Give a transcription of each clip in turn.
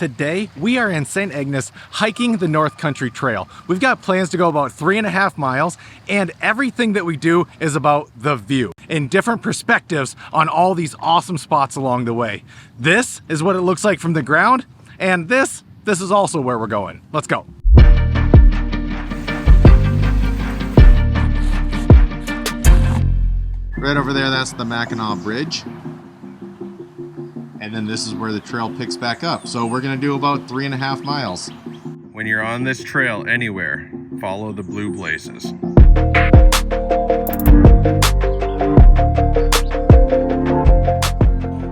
Today, we are in St. Ignace hiking the North Country Trail. We've got plans to go about 3.5 miles, and everything that we do is about the view and different perspectives on all these awesome spots along the way. This is what it looks like from the ground, and this is also where we're going. Let's go. Right over there, that's the Mackinac Bridge. And then this is where the trail picks back up. So we're gonna do about 3.5 miles. When you're on this trail anywhere, follow the blue blazes.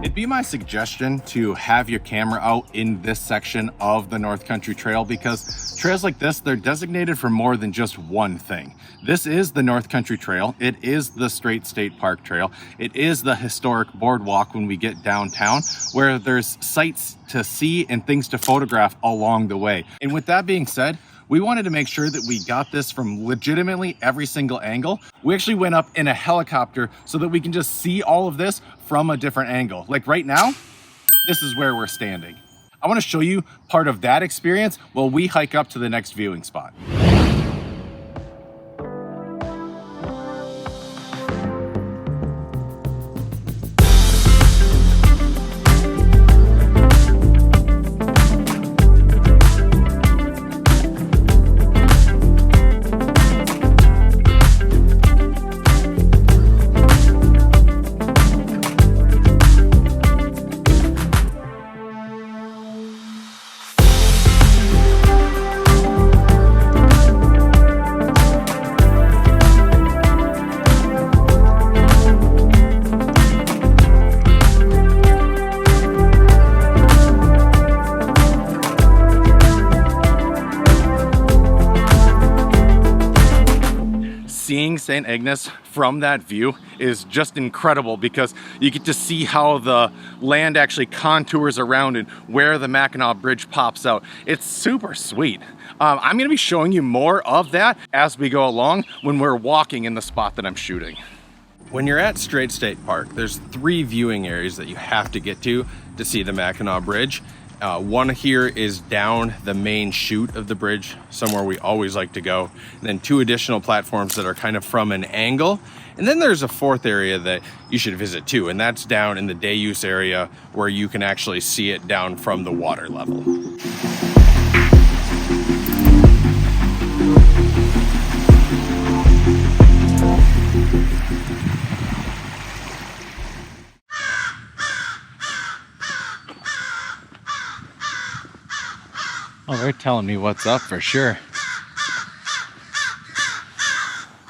It'd be my suggestion to have your camera out in this section of the North Country Trail because trails like this, they're designated for more than just one thing. This is the North Country Trail. It is the Straits State Park Trail. It is the historic boardwalk when we get downtown, where there's sights to see and things to photograph along the way. And with that being said, we wanted to make sure that we got this from legitimately every single angle. We actually went up in a helicopter so that we can just see all of this from a different angle. Like right now, this is where we're standing. I want to show you part of that experience while we hike up to the next viewing spot. Seeing St. Ignace from that view is just incredible because you get to see how the land actually contours around and where the Mackinac Bridge pops out. It's super sweet. I'm going to be showing you more of that as we go along when we're walking in the spot that I'm shooting. When you're at Straits State Park, there's 3 viewing areas that you have to get to see the Mackinac Bridge. One here is down the main chute of the bridge, somewhere we always like to go. And then 2 additional platforms that are kind of from an angle. And then there's a 4th area that you should visit too, and that's down in the day use area where you can actually see it down from the water level. Oh, they're telling me what's up for sure.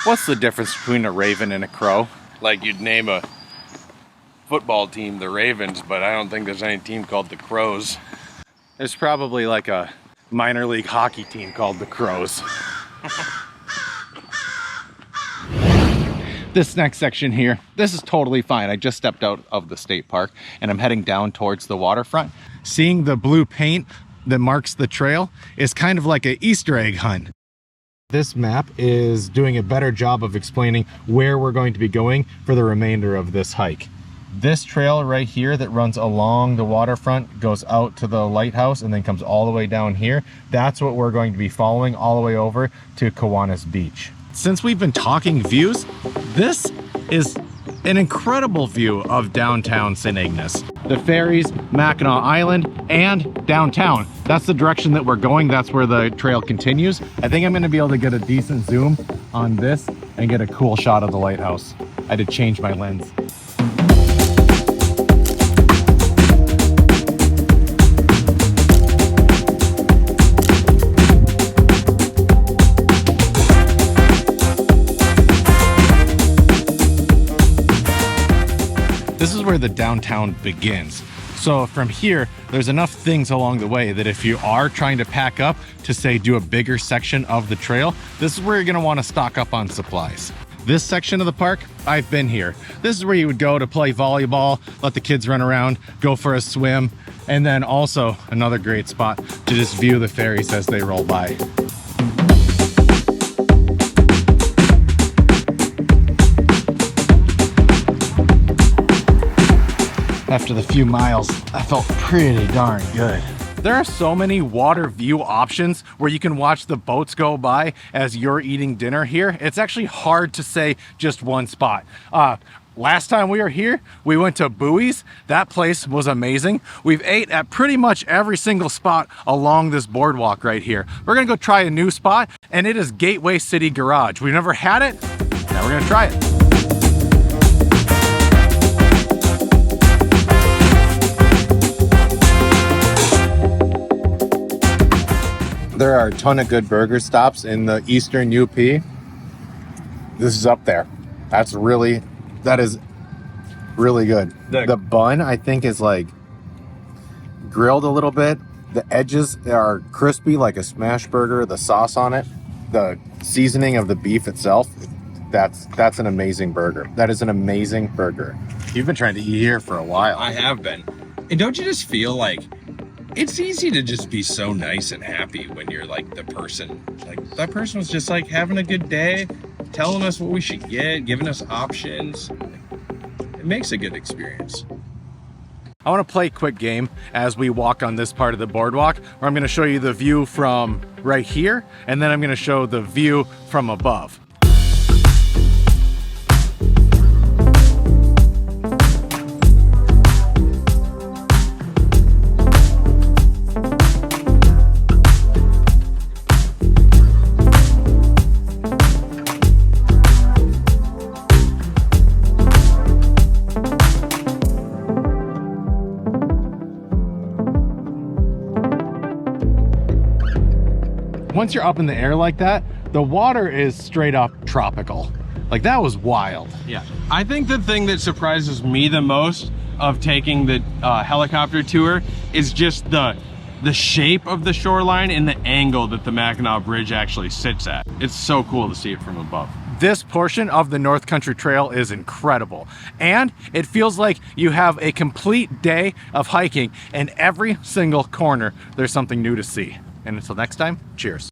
What's the difference between a raven and a crow? Like you'd name a football team the Ravens, but I don't think there's any team called the Crows. There's probably like a minor league hockey team called the Crows. This next section here, this is totally fine. I just stepped out of the state park and I'm heading down towards the waterfront. Seeing the blue paint that marks the trail is kind of like an Easter egg hunt. This map is doing a better job of explaining where we're going to be going for the remainder of this hike. This trail right here that runs along the waterfront goes out to the lighthouse and then comes all the way down here. That's what we're going to be following all the way over to Kiwanis Beach. Since we've been talking views, this is an incredible view of downtown St. Ignace. The ferries, Mackinac Island, and downtown. That's the direction that we're going. That's where the trail continues. I think I'm gonna be able to get a decent zoom on this and get a cool shot of the lighthouse. I had to change my lens. This is where the downtown begins. So from here, there's enough things along the way that if you are trying to pack up to say do a bigger section of the trail, this is where you're gonna wanna stock up on supplies. This section of the park, I've been here. This is where you would go to play volleyball, let the kids run around, go for a swim, and then also another great spot to just view the ferries as they roll by. After the few miles, I felt pretty darn good. There are so many water view options where you can watch the boats go by as you're eating dinner here. It's actually hard to say just one spot. Last time we were here, we went to Buoys. That place was amazing. We've ate at pretty much every single spot along this boardwalk right here. We're gonna go try a new spot, and it is Gateway City Garage. We've never had it, now we're gonna try it. There are a ton of good burger stops in the Eastern UP. This is up there. That is really good. The bun, I think, is like grilled a little bit. The edges are crispy like a smash burger. The sauce on it, the seasoning of the beef itself, that's an amazing burger. That is an amazing burger. You've been trying to eat here for a while. I have been. And don't you just feel like it's easy to just be so nice and happy when you're like the person. Like that person was just like having a good day, telling us what we should get, giving us options. It makes a good experience. I want to play a quick game as we walk on this part of the boardwalk, where I'm going to show you the view from right here, and then I'm going to show the view from above. Once you're up in the air like that, the water is straight up tropical. Like that was wild. Yeah, I think the thing that surprises me the most of taking the helicopter tour is just the shape of the shoreline and the angle that the Mackinac Bridge actually sits at. It's so cool to see it from above. This portion of the North Country Trail is incredible, and it feels like you have a complete day of hiking, and every single corner there's something new to see. And until next time, cheers.